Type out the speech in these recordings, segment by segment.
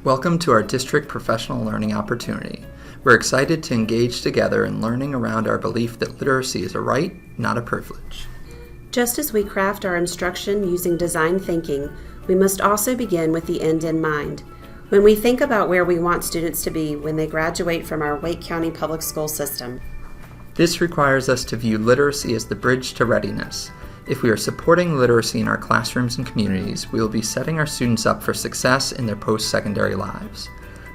Welcome to our district professional learning opportunity. We're excited to engage together in learning around our belief that literacy is a right, not a privilege. Just as we craft our instruction using design thinking, we must also begin with the end in mind. When we think about where we want students to be when they graduate from our Wake County public school system, this requires us to view literacy as the bridge to readiness. If we are supporting literacy in our classrooms and communities, we will be setting our students up for success in their post-secondary lives.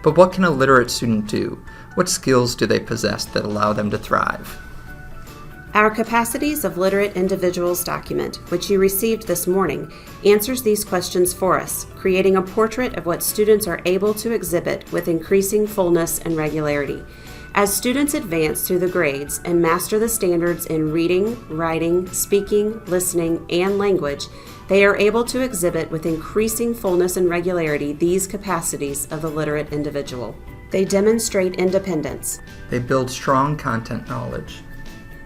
But what can a literate student do? What skills do they possess that allow them to thrive? our Capacities of Literate Individuals document, which you received this morning, answers these questions for us, creating a portrait of what students are able to exhibit with increasing fullness and regularity. As students advance through the grades and master the standards in reading, writing, speaking, listening, and language, they are able to exhibit with increasing fullness and regularity these capacities of the literate individual. They demonstrate independence. They build strong content knowledge.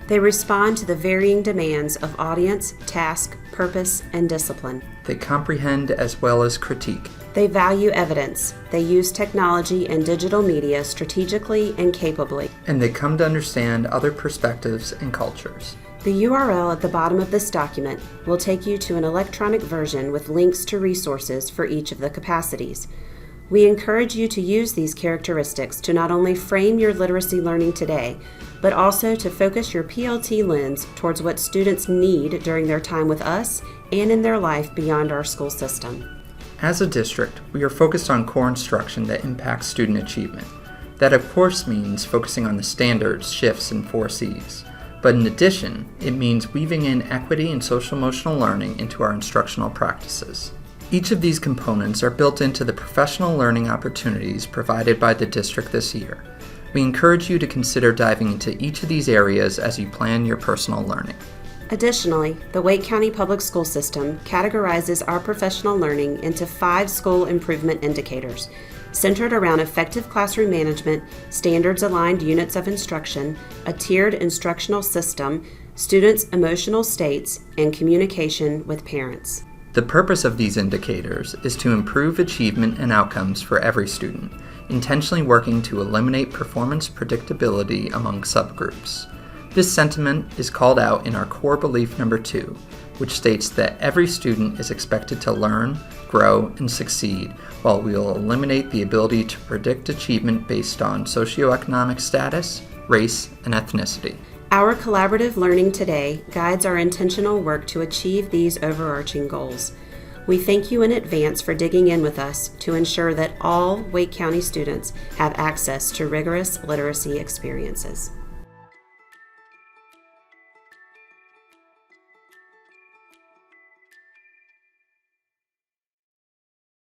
They respond to the varying demands of audience, task, purpose, and discipline. They comprehend as well as critique. They value evidence. They use technology and digital media strategically and capably. And they come to understand other perspectives and cultures. The URL at the bottom of this document will take you to an electronic version with links to resources for each of the capacities. We encourage you to use these characteristics to not only frame your literacy learning today, but also to focus your PLT lens towards what students need during their time with us and in their life beyond our school system. As a district, we are focused on core instruction that impacts student achievement. That of course means focusing on the standards, shifts, and 4 Cs. But in addition, it means weaving in equity and social-emotional learning into our instructional practices. Each of these components are built into the professional learning opportunities provided by the district this year. We encourage you to consider diving into each of these areas as you plan your personal learning. Additionally, the Wake County Public School System categorizes our professional learning into 5 school improvement indicators, centered around effective classroom management, standards-aligned units of instruction, a tiered instructional system, students' emotional states, and communication with parents. The purpose of these indicators is to improve achievement and outcomes for every student, intentionally working to eliminate performance predictability among subgroups. This sentiment is called out in our core belief number 2, which states that every student is expected to learn, grow, and succeed, while we will eliminate the ability to predict achievement based on socioeconomic status, race, and ethnicity. Our collaborative learning today guides our intentional work to achieve these overarching goals. We thank you in advance for digging in with us to ensure that all Wake County students have access to rigorous literacy experiences.